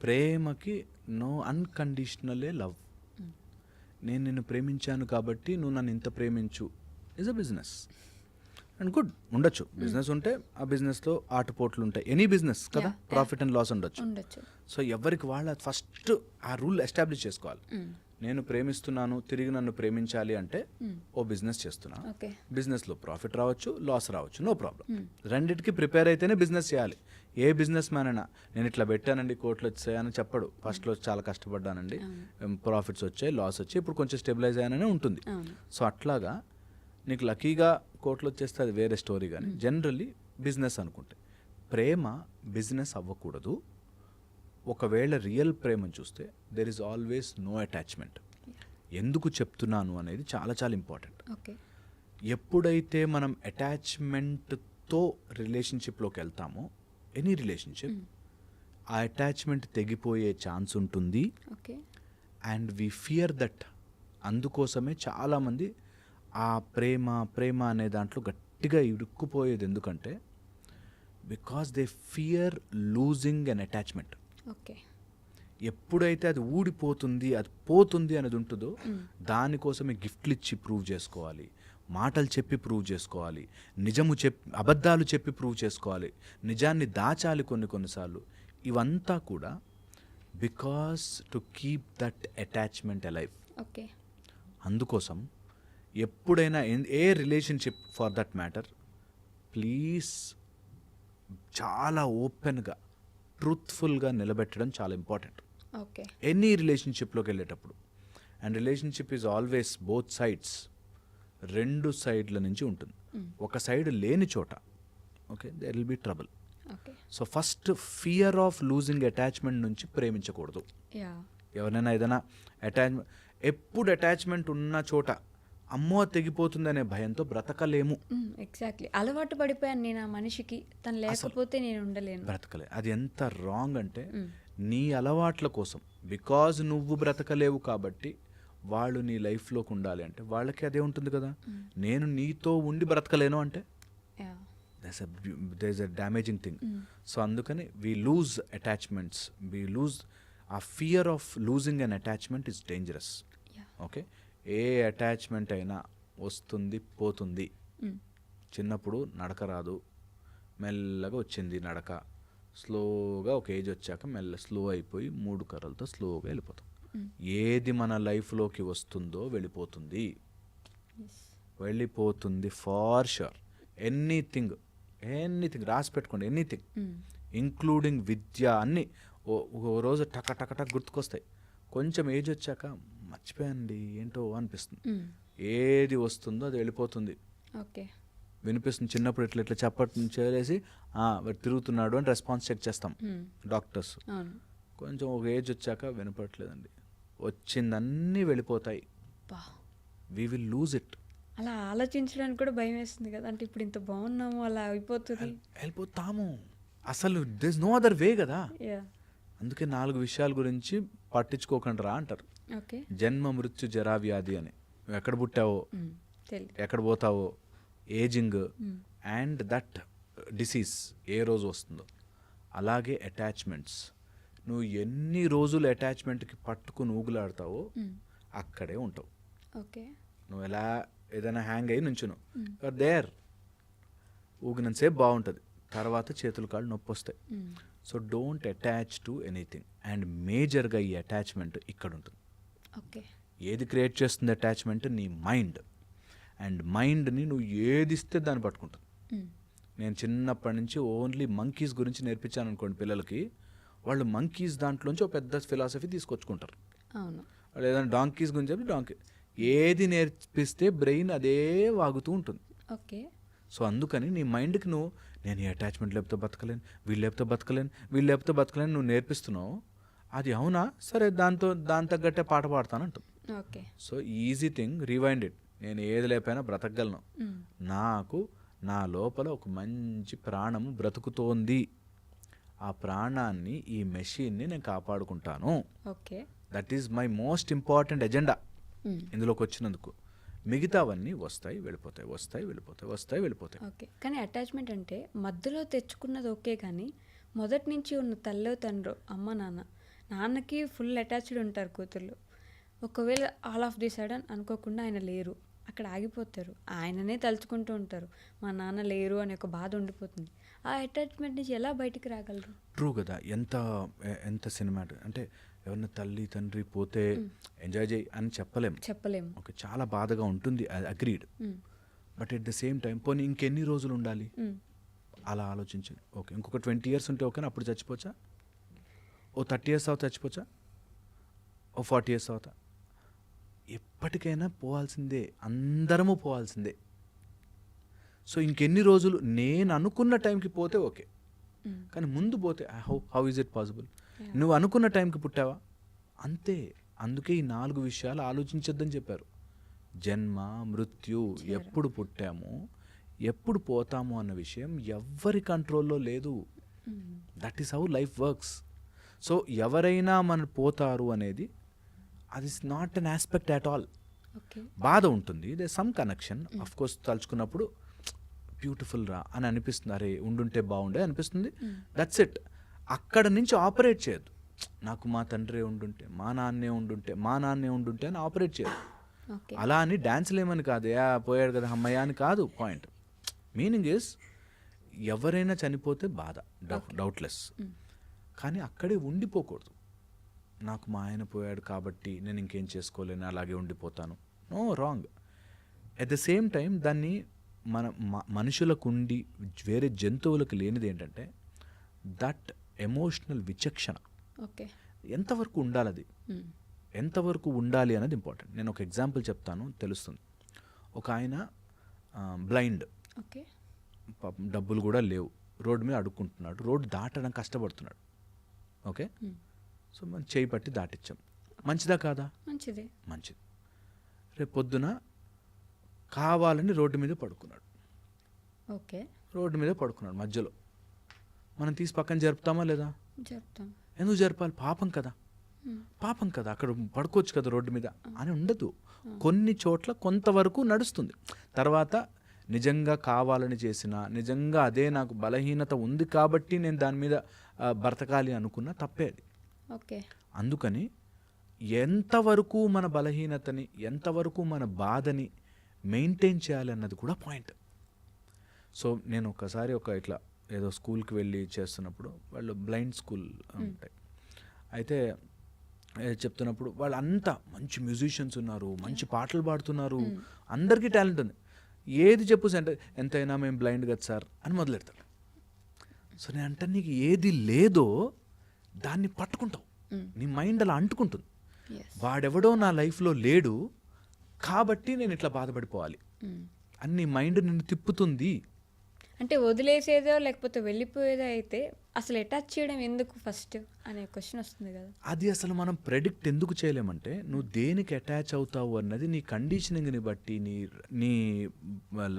ప్రేమకి నో అన్కండిషనలే లవ్. నేను నిన్ను ప్రేమించాను కాబట్టి నువ్వు నన్ను ఇంత ప్రేమించు is a business. And good ఉండొచ్చు, బిజినెస్ ఉంటే ఆ బిజినెస్లో ఆటుపోట్లు ఉంటాయి, ఎనీ బిజినెస్ కదా, ప్రాఫిట్ అండ్ లాస్ ఉండొచ్చు. సో ఎవరికి వాళ్ళ ఫస్ట్ ఆ రూల్ ఎస్టాబ్లిష్ చేసుకోవాలి. నేను ప్రేమిస్తున్నాను, తిరిగి నన్ను ప్రేమించాలి అంటే ఓ బిజినెస్ చేస్తున్నా, బిజినెస్లో ప్రాఫిట్ రావచ్చు, లాస్ రావచ్చు, నో ప్రాబ్లం. రెండింటికి ప్రిపేర్ అయితేనే బిజినెస్ చేయాలి. ఏ బిజినెస్ మ్యాన్ అయినా నేను ఇట్లా పెట్టానండి కోట్లు వచ్చాయని చెప్పడు. ఫస్ట్లో చాలా కష్టపడ్డానండి, ప్రాఫిట్స్ వచ్చాయి, లాస్ వచ్చాయి, ఇప్పుడు కొంచెం స్టెబిలైజ్ అయ్యాననే ఉంటుంది. సో అట్లాగా నీకు లక్కీగా కోట్లు వచ్చేస్తే అది వేరే స్టోరీ. కానీ జనరల్లీ బిజినెస్ అనుకుంటే ప్రేమ బిజినెస్ అవ్వకూడదు. ఒకవేళ రియల్ ప్రేమను చూస్తే there is always no attachment. ఎందుకు చెప్తున్నాను అనేది చాలా చాలా ఇంపార్టెంట్. ఎప్పుడైతే మనం అటాచ్మెంట్తో రిలేషన్షిప్లోకి వెళ్తామో, ఎనీ రిలేషన్షిప్, ఆ అటాచ్మెంట్ తెగిపోయే ఛాన్స్ ఉంటుంది. And we fear that. అందుకోసమే చాలామంది ఆ ప్రేమ అనే దాంట్లో గట్టిగా ఇరుక్కుపోయేది. ఎందుకంటే because they fear losing an attachment. ఎప్పుడైతే అది ఊడిపోతుంది, అది పోతుంది అనేది ఉంటుందో, దానికోసమే గిఫ్ట్లు ఇచ్చి ప్రూవ్ చేసుకోవాలి, మాటలు చెప్పి ప్రూవ్ చేసుకోవాలి, అబద్ధాలు చెప్పి ప్రూవ్ చేసుకోవాలి, నిజాన్ని దాచాలి కొన్నిసార్లు. ఇవంతా కూడా because to keep that attachment alive. అందుకోసం ఎప్పుడైనా ఏ relationship for that matter, please చాలా ఓపెన్గా ట్రూత్ఫుల్గా నిలబెట్టడం చాలా ఇంపార్టెంట్ ఎనీ రిలేషన్షిప్లోకి వెళ్ళేటప్పుడు. And relationship is always both sides, రెండు సైడ్ల నుంచి ఉంటుంది. ఒక సైడ్ లేని చోట there will be trouble. So first fear of losing attachment నుంచి ప్రేమించకూడదు. ఎవరైనా ఏదైనా అటాచ్మెంట్, ఎప్పుడు అటాచ్మెంట్ ఉన్న చోట అమ్మో తెగిపోతుంది అనే భయంతో బ్రతకలేము. ఎగ్జాక్ట్లీ. అలవాటు పడిపోయాను నేను ఆ మనిషికి, తను లేకపోతే నేను ఉండలేను, బ్రతకలే. అది ఎంత రాంగ్ అంటే, నీ అలవాట్ల కోసం, బికాజ్ నువ్వు బ్రతకలేవు కాబట్టి వాళ్ళు నీ లైఫ్లోకి ఉండాలి అంటే వాళ్ళకి అదే ఉంటుంది కదా. నేను నీతో ఉండి బ్రతకలేను అంటే there is a damaging thing. So అందుకని we lose attachments, we lose a fear of losing an attachment is dangerous. Okay, ఏ అటాచ్మెంట్ అయినా వస్తుంది పోతుంది. చిన్నప్పుడు నడక రాదు, మెల్లగా వచ్చింది నడక, స్లోగా ఒక ఏజ్ వచ్చాక స్లో అయిపోయి 3 కర్రలతో స్లోగా వెళ్ళిపోతాం. ఏది మన లైఫ్లోకి వస్తుందో వెళ్ళిపోతుంది ఫార్ షూర్. ఎనీథింగ్ రాసి పెట్టుకోండి, ఎనీథింగ్ ఇంక్లూడింగ్ విద్య, అన్నీ ఓ రోజు టక గుర్తుకొస్తాయి. కొంచెం ఏజ్ వచ్చాక మర్చిపోయండి ఏంటో అనిపిస్తుంది. ఏది వస్తుందో అది వెళ్ళిపోతుంది, వినిపిస్తుంది. చిన్నప్పుడు ఇట్లా చప్పటి చేయలేసి తిరుగుతున్నాడు అని రెస్పాన్స్ చెక్ చేస్తాం డాక్టర్స్. కొంచెం ఒక ఏజ్ వచ్చాక వినపడట్లేదండి, వచ్చిందన్నీ వెళ్ళిపోతాయి. We will lose it. అలా ఆలోచించడానికి కూడా భయం వేస్తుంది కదా, అంటే ఇప్పుడు ఇంత బాగున్నాము అలా వెళ్ళిపోతాము. అసలు there is no other way కదా. అందుకే 4 విషయాల గురించి పట్టించుకోకండి రా అంటారు. జన్మ, మృత్యు, జరా, వ్యాధి అని. నువ్వు ఎక్కడ పుట్టావో, ఎక్కడ పోతావో, ఏజింగ్ అండ్ దట్ డిసీజ్ ఏ రోజు వస్తుందో. అలాగే అటాచ్మెంట్స్, నువ్వు ఎన్ని రోజులు అటాచ్మెంట్కి పట్టుకుని ఊగులాడతావో అక్కడే ఉంటావు. నువ్వు ఎలా ఏదైనా హ్యాంగ్ అయ్యి నుంచును దేర్, ఊగినంతసేపు బాగుంటుంది, తర్వాత చేతులు కాళ్ళు నొప్పి వస్తాయి. So don't attach to anything. And మేజర్గా ఈ అటాచ్మెంట్ ఇక్కడ ఉంటుంది. ఏది క్రియేట్ చేస్తుంది అటాచ్మెంట్? నీ మైండ్. అండ్ మైండ్ని నువ్వు ఏది ఇస్తే దాన్ని పట్టుకుంటుంది. నేను చిన్నప్పటి నుంచి ఓన్లీ మంకీస్ గురించి నేర్పించాను అనుకోండి పిల్లలకి, వాళ్ళు మంకీస్ దాంట్లోంచి ఒక పెద్ద ఫిలాసఫీ తీసుకొచ్చుకుంటారు. వాళ్ళు ఏదైనా డాంకీస్ గురించి చెప్పి డాంకీ, ఏది నేర్పిస్తే బ్రెయిన్ అదే వాగుతూ ఉంటుంది. సో అందుకని నీ మైండ్కి నువ్వు నేను ఈ అటాచ్మెంట్ లేకపోతే బతకలేను, వీళ్ళు లేకపోతే బతకలేను నువ్వు నేర్పిస్తున్నావు. అది అవునా, సరే దాని తగ్గట్టే పాట పాడతానంటు. So easy thing, rewind it. నేను ఏది లేకపోయినా బ్రతకగలను, నాకు నా లోపల ఒక మంచి ప్రాణము బ్రతుకుతోంది, ఆ ప్రాణాన్ని, ఈ మెషిన్ని నేను కాపాడుకుంటాను. That is my most important agenda ఇందులోకి వచ్చినందుకు. మిగతావన్నీ వస్తాయి వెళ్ళిపోతాయి, వస్తాయి వెళ్ళిపోతాయి, వస్తాయి వెళ్ళిపోతాయి. ఓకే. కానీ అటాచ్మెంట్ అంటే మధ్యలో తెచ్చుకున్నది ఓకే, కానీ మొదటి నుంచి ఉన్న తల్లో తండ్రో అమ్మ నాన్నకి ఫుల్ అటాచ్డ్ ఉంటారు కూతుర్లు. ఒకవేళ ఆల్ ఆఫ్ ది సడన్ అనుకోకుండా ఆయన లేరు, అక్కడ ఆగిపోతారు, ఆయననే తలుచుకుంటూ ఉంటారు, మా నాన్న లేరు అనే ఒక బాధ ఉండిపోతుంది. ఆ అటాచ్మెంట్ నుంచి ఎలా బయటికి రాగలరు? ట్రూ కదా. ఎంత సినిమాటిక్ అంటే ఎవరన్నా తల్లి తండ్రి పోతే ఎంజాయ్ చేయి అని చెప్పలేము. ఓకే, చాలా బాధగా ఉంటుంది, agreed. But at the same time పోనీ ఇంకెన్ని రోజులు ఉండాలి అలా ఆలోచించండి. ఓకే, ఇంకొక 20 years ఉంటే ఓకేనా, అప్పుడు చచ్చిపోవచ్చా? ఓ 30 years అవుతా చచ్చిపోవచ్చా? ఓ 40 years అవుతా? ఎప్పటికైనా పోవాల్సిందే, అందరము పోవాల్సిందే. సో ఇంకెన్ని రోజులు నేను అనుకున్న టైంకి పోతే ఓకే, కానీ ముందు పోతే హౌ ఈజ్ ఇట్ పాసిబుల్? నువ్వు అనుకున్న టైంకి పుట్టావా అంతే. అందుకే ఈ 4 విషయాలు ఆలోచించొద్దని చెప్పారు. జన్మ, మృత్యు, ఎప్పుడు పుట్టాము, ఎప్పుడు పోతాము అన్న విషయం ఎవ్వరి కంట్రోల్లో లేదు. That is how life works. So ఎవరైనా మన పోతారు అనేది అది is not an aspect at all. బాధ ఉంటుంది, they some connection of course. తలుచుకున్నప్పుడు బ్యూటిఫుల్ రా అని అనిపిస్తుంది, అరే ఉండుంటే బాగుండే అనిపిస్తుంది, దట్స్ ఇట్. అక్కడ నుంచి ఆపరేట్ చేయొద్దు. నాకు మా తండ్రి ఉండుంటే, మా నాన్నే ఉండుంటే అని ఆపరేట్ చేయదు. అలా అని డ్యాన్స్లు ఏమని కాదు, పోయాడు కదా అమ్మయ్య అని కాదు పాయింట్. మీనింగ్ ఇస్ ఎవరైనా చనిపోతే బాధ, డౌట్లెస్, కానీ అక్కడే ఉండిపోకూడదు. నాకు మా ఆయన పోయాడు కాబట్టి నేను ఇంకేం చేసుకోలేను, అలాగే ఉండిపోతాను. No, wrong. At the same time దాన్ని మనుషులకు ఉండి వేరే జంతువులకు లేనిది ఏంటంటే దట్ ఎమోషనల్ విచక్షణ. ఎంతవరకు ఉండాలి, అది ఎంతవరకు ఉండాలి అనేది ఇంపార్టెంట్. నేను ఒక ఎగ్జాంపుల్ చెప్తాను, తెలుస్తుంది. ఒక ఆయన బ్లైండ్, డబ్బులు కూడా లేవు, రోడ్డు మీద అడుక్కుంటున్నాడు, రోడ్డు దాటడం కష్టపడుతున్నాడు. ఓకే, సో మనం చేయి పట్టి దాటిచ్చాం. మంచిదా కాదా? మంచిది. రేపు పొద్దున కావాలని రోడ్డు మీద పడుకున్నాడు. రోడ్డు మీద పడుకున్నాడు మధ్యలో, మనం తీసి పక్కన జరుపుతామా లేదా? ఎందుకు జరపాలి? పాపం కదా, అక్కడ పడుకోవచ్చు కదా రోడ్డు మీద అని ఉండదు. కొన్ని చోట్ల కొంతవరకు నడుస్తుంది. తర్వాత నిజంగా కావాలని చేసినా, నిజంగా అదే నాకు బలహీనత ఉంది కాబట్టి నేను దాని మీద బ్రతకాలి అనుకున్నా తప్పే అది. అందుకని ఎంతవరకు మన బలహీనతని, ఎంతవరకు మన బాధని మెయింటైన్ చేయాలి అన్నది కూడా పాయింట్. సో నేను ఒకసారి ఇట్లా ఏదో స్కూల్కి వెళ్ళి చేస్తున్నప్పుడు, వాళ్ళు బ్లైండ్ స్కూల్ ఉంటాయి, అయితే చెప్తున్నప్పుడు వాళ్ళు అంతా మంచి మ్యూజిషియన్స్ ఉన్నారు, మంచి పాటలు పాడుతున్నారు, అందరికీ టాలెంట్ ఉంది. ఏది చెప్పు అంటే ఎంతైనా మేము బ్లైండ్ కదా సార్ అని మొదలెడతారు. సో నేను అంటే నీకు ఏది లేదో దాన్ని పట్టుకుంటావు, నీ మైండ్ అలా అంటుకుంటుంది. వాడెవడో నా లైఫ్లో లేడు కాబట్టి నేను ఇట్లా బాధపడిపోవాలి అని నీ మైండ్ నిన్ను తిప్పుతుంది. అంటే వదిలేసేదో లేకపోతే వెళ్ళిపోయేదో అయితే అసలు అటాచ్ చేయడం ఎందుకు ఫస్ట్ అనే క్వశ్చన్ వస్తుంది కదా. అది అసలు మనం ప్రెడిక్ట్ ఎందుకు చేయలేమంటే, నువ్వు దేనికి అటాచ్ అవుతావు అన్నది నీ కండిషనింగ్ని బట్టి, నీ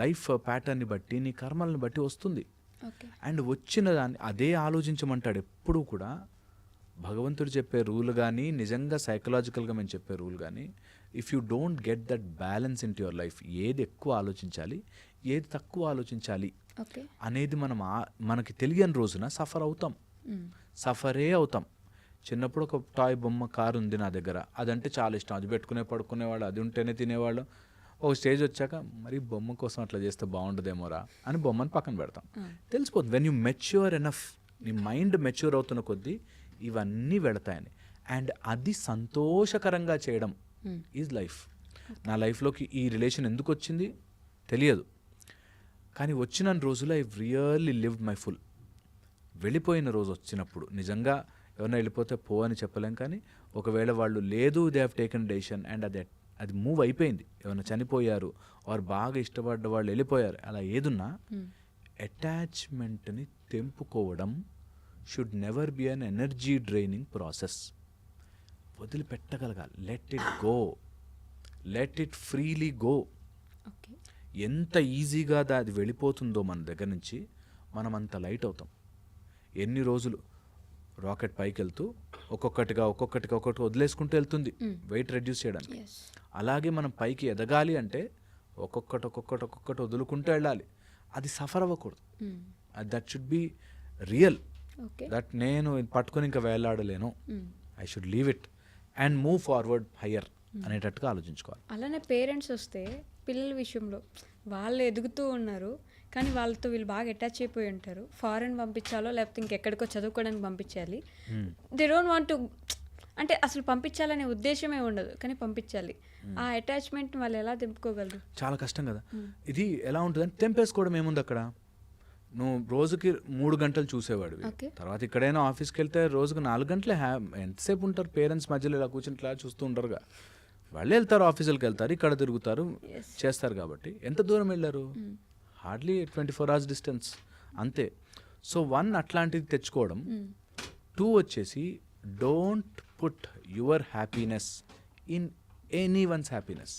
లైఫ్ ప్యాటర్న్ని బట్టి, నీ కర్మల్ని బట్టి వస్తుంది. అండ్ వచ్చిన దాన్ని అదే ఆలోచించమంటాడు ఎప్పుడూ కూడా. భగవంతుడు చెప్పే రూల్ కానీ, నిజంగా సైకలాజికల్గా మేము చెప్పే రూల్ కానీ, if you don't get that balance in to your life, ఏది ఎక్కువ ఆలోచించాలి, ఏది తక్కువ ఆలోచించాలి అనేది మనకి తెలియని రోజున సఫర్ అవుతాం, సఫరే అవుతాం. చిన్నప్పుడు ఒక టాయ్ బొమ్మ కారు ఉంది నా దగ్గర, అదంటే చాలా ఇష్టం, అది పెట్టుకునే పడుకునేవాళ్ళు, అది ఉంటేనే తినేవాళ్ళు. ఒక స్టేజ్ వచ్చాక మరి బొమ్మ కోసం అట్లా చేస్తే బాగుండదేమోరా అని బొమ్మను పక్కన పెడతాం. తెలిసిపోతుంది. వెన్ యూ మెచ్యూర్ ఎనఫ్, నీ మైండ్ మెచ్యూర్ అవుతున్న కొద్దీ ఇవన్నీ వెళతాయని. అండ్ అది సంతోషకరంగా చేయడం ఈజ్ లైఫ్. నా లైఫ్లోకి ఈ రిలేషన్ ఎందుకు వచ్చింది తెలియదు, కానీ వచ్చిన రోజులు I really lived my full. వెళ్ళిపోయిన రోజు వచ్చినప్పుడు నిజంగా ఎవరైనా వెళ్ళిపోతే పో అని చెప్పలేం, కానీ ఒకవేళ వాళ్ళు లేదు, they have taken decision and అది మూవ్ అయిపోయింది, ఏమైనా చనిపోయారు వారు బాగా ఇష్టపడ్డ వాళ్ళు వెళ్ళిపోయారు, అలా ఏదున్నా అటాచ్మెంట్ని తెంపుకోవడం should never be an energy draining process. వదిలిపెట్టగలగాలి. Let it go, let it freely go. ఎంత ఈజీగా అది వెళ్ళిపోతుందో మన దగ్గర నుంచి, మనం అంత లైట్ అవుతాం. ఎన్ని రోజులు రాకెట్ పైకి వెళ్తూ ఒక్కొక్కటిగా వదిలేసుకుంటూ వెళ్తుంది వెయిట్ రెడ్యూస్ చేయడానికి. ఎస్. అలాగే మనం పైకి ఎదగాలి అంటే ఒక్కొక్కటి వదులుకుంటూ వెళ్ళాలి. అది సఫర్ అవ్వకూడదు. That should be real. Okay. That నేను ఇది పట్టుకొని ఇంకా వేలాడలేను, I should leave it and move forward higher అనేటట్టుగా ఆలోచించుకోవాలి. అలానే పేరెంట్స్ వస్తే పిల్లల విషయంలో వాళ్ళు ఎదుగుతూ ఉన్నారు, కానీ వాళ్ళతో వీళ్ళు బాగా అటాచ్ అయిపోయి ఉంటారు. ఫారెన్ పంపించాలో లేకపోతే ఇంకెక్కడికో చదువుకోవడానికి పంపించాలి. దే డోంట్ వాంట్ టు, అంటే అసలు పంపించాలనే ఉద్దేశమే ఉండదు, కానీ పంపించాలి. ఆ అటాచ్మెంట్ వాళ్ళు ఎలా దింపుకోగలరు? చాలా కష్టం కదా. ఇది ఎలా ఉంటుందని తెంపేసుకోవడం ఏముంది అక్కడ. నువ్వు రోజుకి 3 గంటలు చూసేవాడివి, Okay. తర్వాత ఇక్కడైనా ఆఫీస్కి వెళ్తే రోజుకి 4 గంటలే ఎంతసేపు ఉంటారు పేరెంట్స్ మధ్యలో ఇలా కూర్చుని ఇట్లా చూస్తూ ఉంటారుగా. వాళ్ళే వెళ్తారు, ఆఫీసులకు వెళ్తారు, ఇక్కడ తిరుగుతారు, చేస్తారు. కాబట్టి ఎంత దూరం వెళ్ళారు? హార్డ్లీ 24 hours డిస్టెన్స్ అంతే. సో 1 అట్లాంటిది తెచ్చుకోవడం. 2 వచ్చేసి don't put your happiness in any one's happiness.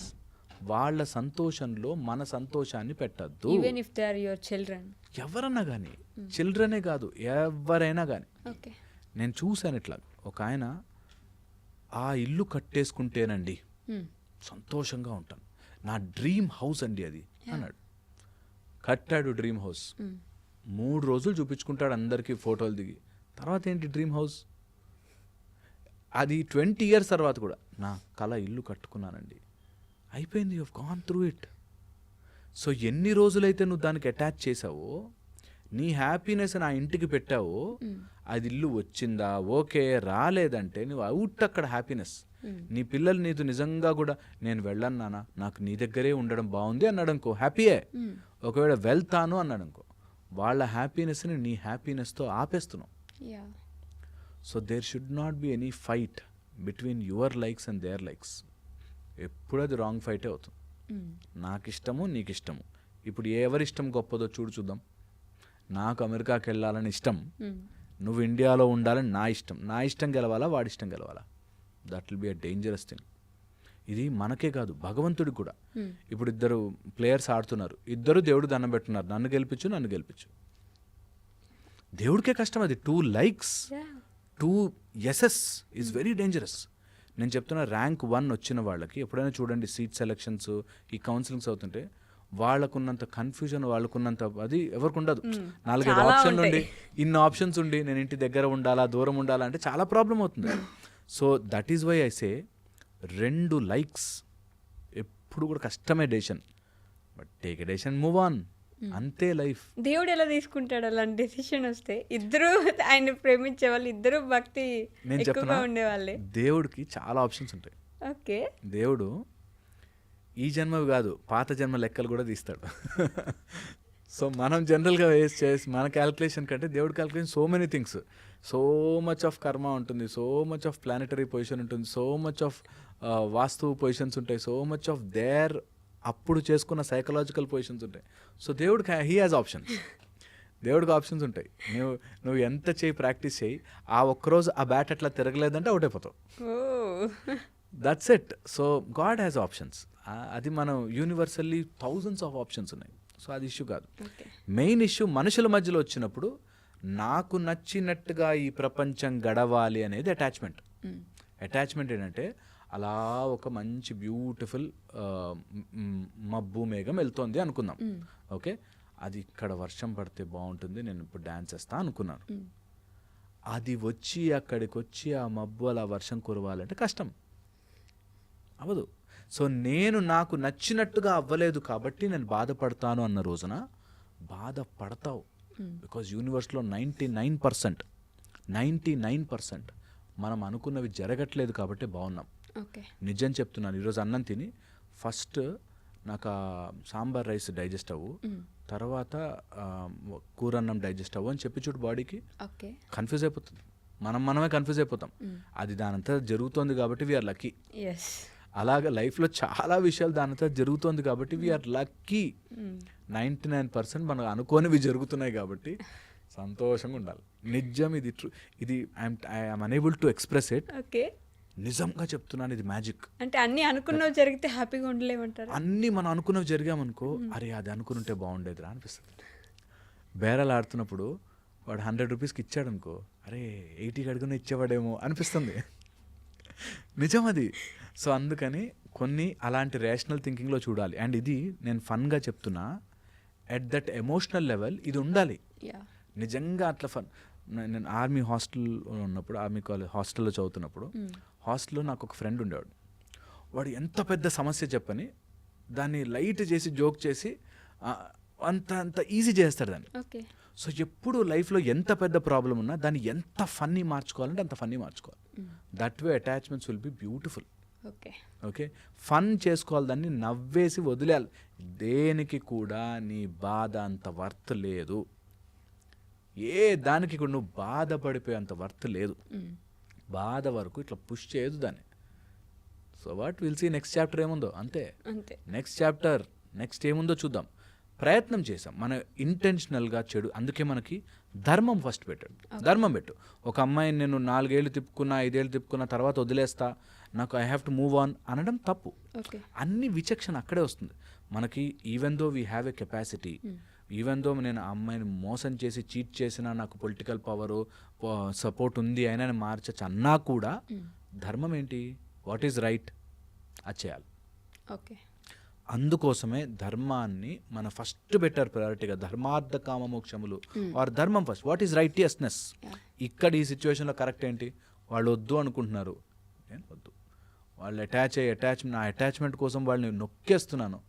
వాళ్ళ సంతోషంలో మన సంతోషాన్ని పెట్టద్దు. Even if they are your children. ఎవరన్నా కానీ, చిల్డ్రనే కాదు ఎవరైనా కానీ. ఓకే. నేను చూశాను ఇట్లా, ఒక ఆయన ఆ ఇల్లు కట్టేసుకుంటేనండి సంతోషంగా ఉంటాను, నా డ్రీమ్ హౌస్ అండి అది అన్నాడు. కట్టాడు డ్రీమ్ హౌస్. 3 రోజులు చూపించుకుంటాడు అందరికీ ఫోటోలు దిగి. తర్వాత ఏంటి డ్రీమ్ హౌస్? అది 20 years తర్వాత కూడా నా కళ ఇల్లు కట్టుకున్నానండి. అయిపోయింది, you have gone through it. So ఎన్ని రోజులైతే నువ్వు దానికి అటాచ్ చేసావో, నీ హ్యాపీనెస్ నా ఇంటికి పెట్టావో, అది ఇల్లు వచ్చిందా ఓకే, రాలేదంటే నువ్వు అవుట్ అక్కడ హ్యాపీనెస్. నీ పిల్లలు నీతో నిజంగా కూడా నేను వెళ్ళను నాన్న, నాకు నీ దగ్గరే ఉండడం బాగుంది అన్నాడు అనుకో, హ్యాపీయే. ఒకవేళ వెళ్తాను అన్నాడు అనుకో, వాళ్ళ హ్యాపీనెస్ని నీ హ్యాపీనెస్తో ఆపేస్తున్నావు. Yeah. So there should not be any fight between your likes and their likes. ఎప్పుడు అది రాంగ్ ఫైటే అవుతుంది. నాకు ఇష్టము నీకు ఇష్టము. ఇప్పుడు ఎవరి ఇష్టం గొప్పదో చూద్దాం. నాకు అమెరికాకి వెళ్ళాలని ఇష్టం, నువ్వు ఇండియాలో ఉండాలని నా ఇష్టం. నా ఇష్టం గెలవాలా, వాడి ఇష్టం గెలవాలా? That will be a dangerous thing. ఇది మనకే కాదు, భగవంతుడికి కూడా. ఇప్పుడు 2 players ఆడుతున్నారు, ఇద్దరు దేవుడు దండం పెట్టున్నారు, నన్ను గెలిపించు. దేవుడికే కష్టం అది. 2 likes, 2 yeses is very dangerous. నేను చెప్తున్నా, ర్యాంక్ 1 వచ్చిన వాళ్ళకి ఎప్పుడైనా చూడండి, సీట్ సెలక్షన్స్, ఈ కౌన్సిలింగ్స్ అవుతుంటే వాళ్ళకున్నంత కన్ఫ్యూజన్, వాళ్ళకున్నంత అది ఎవరికి ఉండదు. 4-5 ఆప్షన్లు ఉండి, ఇన్ని ఆప్షన్స్ ఉండి నేను ఇంటి దగ్గర ఉండాలా దూరం ఉండాలా అంటే చాలా ప్రాబ్లం అవుతుంది. So that is why I say 2 likes ఎప్పుడు కూడా కష్టమే decision, but take a decision, move on, అంతే లైఫ్. దేవుడు ఎలా తీసుకుంటాడు అలాంటి డెసిషన్ వస్తే? ఇద్దరు ఆయన ప్రేమించే వాళ్ళు, ఇద్దరు భక్తి నేను ఎక్కువగా చెప్తున్నా, ఉండేవాళ్ళే. దేవుడికి చాలా ఆప్షన్స్ ఉంటాయి. ఓకే. దేవుడు ఈ జన్మవి కాదు, పాత జన్మ లెక్కలు కూడా తీస్తాడు. సో మనం జనరల్గా చేసి మన క్యాల్కులేషన్ కంటే దేవుడు calculation so many things, so much of karma ఉంటుంది, so much of planetary position ఉంటుంది, so much of vastu positions ఉంటాయి, సో మచ్ ఆఫ్ దేర్ అప్పుడు చేసుకున్న సైకలాజికల్ పొజిషన్స్ ఉంటాయి. సో దేవుడు హీ హ్యాజ్ ఆప్షన్స్. దేవుడికి ఆప్షన్స్ ఉంటాయి. నువ్వు ఎంత చేయి ప్రాక్టీస్ చేయి, ఆ ఒక్కరోజు ఆ బ్యాట్ అట్లా తిరగలేదంటే అవుట్ అయిపోతావు. That's it. So God has options. అది మనం యూనివర్సల్లీ థౌజండ్స్ ఆఫ్ ఆప్షన్స్ ఉన్నాయి. సో అది ఇష్యూ కాదు. మెయిన్ ఇష్యూ మనుషుల మధ్యలో వచ్చినప్పుడు నాకు నచ్చినట్టుగా ఈ ప్రపంచం గడవాలి అనేది అటాచ్మెంట్. అటాచ్మెంట్ ఏంటంటే, అలా ఒక మంచి బ్యూటిఫుల్ మబ్బు మేఘం వెళ్తోంది అనుకుందాం. ఓకే, అది ఇక్కడ వర్షం పడితే బాగుంటుంది, నేను ఇప్పుడు డ్యాన్స్ చేస్తా అనుకున్నాను. అది వచ్చి అక్కడికి వచ్చి ఆ మబ్బు అలా వర్షం కురవాలంటే కష్టం అవ్వదు. సో నేను నాకు నచ్చినట్టుగా అవ్వలేదు కాబట్టి నేను బాధపడతాను అన్న రోజున బాధపడతావు. బికాజ్ యూనివర్స్లో 99% మనం అనుకున్నవి జరగట్లేదు కాబట్టి బాగున్నాం. నిజం చెప్తున్నాను, ఈరోజు అన్నం తిని ఫస్ట్ నాకు ఆ సాంబార్ రైస్ డైజెస్ట్ అవ్వు, తర్వాత కూర అన్నం డైజెస్ట్ అవ్వు అని చెప్పి చూడు, బాడీకి కన్ఫ్యూజ్ అయిపోతుంది. మనమే కన్ఫ్యూజ్ అయిపోతాం. అది దానంతా జరుగుతోంది కాబట్టి వీఆర్ లక్కీ. అలాగే లైఫ్లో చాలా విషయాలు దానంతా జరుగుతోంది కాబట్టి వీఆర్ లక్కీ. 99% మనకు అనుకోనివి జరుగుతున్నాయి కాబట్టి సంతోషంగా ఉండాలి. నిజం ఇది, ఇది I'm unable to express it. నిజంగా చెప్తున్నాను, ఇది మ్యాజిక్. అంటే అన్ని అనుకున్నవి జరిగితే హ్యాపీగా ఉండలేమంటారు. అన్నీ మనం అనుకున్నవి జరిగామనుకో, అరే అది అనుకుంటే బాగుండేదిరా అనిపిస్తుంది. బేరాలు ఆడుతున్నప్పుడు వాడు 100 రూపీస్కి ఇచ్చాడు అనుకో, అరే 80 అడుగున ఇచ్చేవాడేమో అనిపిస్తుంది. నిజం అది. సో అందుకని కొన్ని అలాంటి రేషనల్ థింకింగ్లో చూడాలి. అండ్ ఇది నేను ఫన్గా చెప్తున్నా, ఎట్ దట్ ఎమోషనల్ లెవెల్ ఇది ఉండాలి. యా నిజంగా అట్లా ఫన్. నేను ఆర్మీ హాస్టల్లో ఉన్నప్పుడు, ఆర్మీ కాలేజ్ హాస్టల్లో చదువుతున్నప్పుడు, హాస్టల్లో నాకు ఒక ఫ్రెండ్ ఉండేవాడు. వాడు ఎంత పెద్ద సమస్య చెప్పని దాన్ని లైట్ చేసి జోక్ చేసి అంత ఈజీ చేస్తాడు దాన్ని. ఓకే సో ఎప్పుడు లైఫ్లో ఎంత పెద్ద ప్రాబ్లం ఉన్నా దాన్ని ఎంత ఫన్నీ మార్చుకోవాలంటే అంత ఫన్నీ మార్చుకోవాలి. That way attachments will be beautiful. Okay okay, fun చేసుకోవాలి, దాన్ని నవ్వేసి వదిలేయాలి. దేనికి కూడా నీ బాధ అంత వర్త్ లేదు. ఏ దానికి కూడా నువ్వు బాధపడిపోయేంత వర్త్ లేదు. బాధ వరకు ఇట్లా పుష్ చేయదు దాన్ని. So what will see next chapter ఏముందో అంతే. అంతే నెక్స్ట్ చాప్టర్ నెక్స్ట్ ఏముందో చూద్దాం. ప్రయత్నం చేసాం మన ఇంటెన్షనల్గా చెడు. అందుకే మనకి ధర్మం ఫస్ట్ పెట్టాడు. ధర్మం పెట్టు. ఒక అమ్మాయిని నేను 4 ఏళ్ళు తిప్పుకున్నా 5 ఏళ్ళు తిప్పుకున్న తర్వాత వదిలేస్తా, నాకు I have to move on అనడం తప్పు. ఓకే అన్ని విచక్షణ అక్కడే వస్తుంది మనకి. Even though we have a capacity, even though నేను ఆ అమ్మాయిని మోసం చేసి చీట్ చేసినా నాకు పొలిటికల్ పవరు సపోర్ట్ ఉంది అయినా నేను మార్చచ్చు అన్నా కూడా ధర్మం ఏంటి, వాట్ ఈజ్ రైట్ అది చేయాలి. ఓకే అందుకోసమే ధర్మాన్ని మన ఫస్ట్ బెటర్ ప్రయారిటీగా ధర్మార్థ కామ మోక్షములు ఆర్ ధర్మం ఫస్ట్. What is righteousness. ఇక్కడ ఈ సిచ్యువేషన్లో కరెక్ట్ ఏంటి, వాళ్ళు వద్దు అనుకుంటున్నారు, నేను వద్దు. వాళ్ళు నా అటాచ్మెంట్ కోసం వాళ్ళని నొక్కేస్తున్నాను,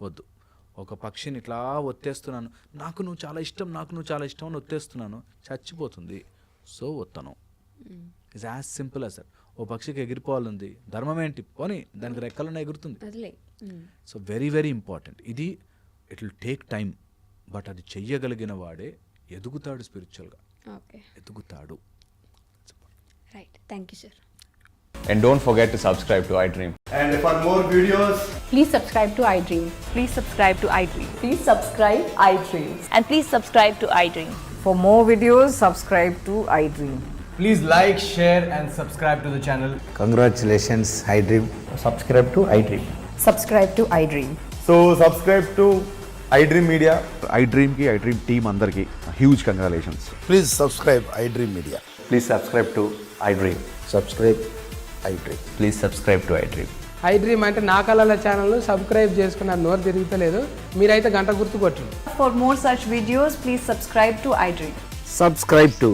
వద్దు. ఒక పక్షిని ఇట్లా ఒత్తేస్తున్నాను, నాకు నువ్వు చాలా ఇష్టం అని ఒత్తేస్తున్నాను, చచ్చిపోతుంది, సో వత్తను. It's as simple as that. ఓ పక్షికి ఎగిరిపోవాలంది, ధర్మం ఏంటి, పోనీ దానికి రెక్కలున్నా ఎగురుతుంది. అదిలే సో వెరీ వెరీ ఇంపార్టెంట్ ఇది. It will take time, but అది చెయ్యగలిగిన వాడే ఎదుగుతాడు, స్పిరిచువల్గా ఓకే ఎదుగుతాడు. Right. Thank you sir. And don't forget to subscribe to iDream. And for more videos, Please subscribe to iDream. Please subscribe to iDream. Please subscribe iDream. And please subscribe to iDream. For more videos, subscribe to iDream. please like, share and subscribe to the channel. Congratulations, iDream. Subscribe to iDream. Subscribe to iDream. So subscribe to iDream Media. iDream ki iDream team andarki huge congratulations. Please subscribe iDream Media. Please subscribe to iDream. Subscribe iDream. Please subscribe to iDream. iDream అంటే నా కళల ఛానల్ సబ్స్క్రైబ్ చేసుకున్నారు, నోరు తిరుగుతలేదు, మీరైతే గంట గుర్తు కొట్టండి. For more such videos, please subscribe to iDream. Subscribe to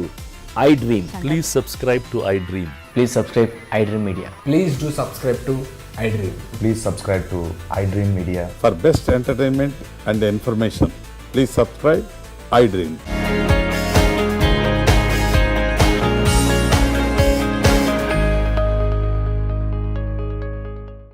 iDream. Please subscribe to iDream. Please subscribe iDream Media. Please do subscribe to iDream. Please subscribe to iDream Media. For best entertainment and information, please subscribe iDream.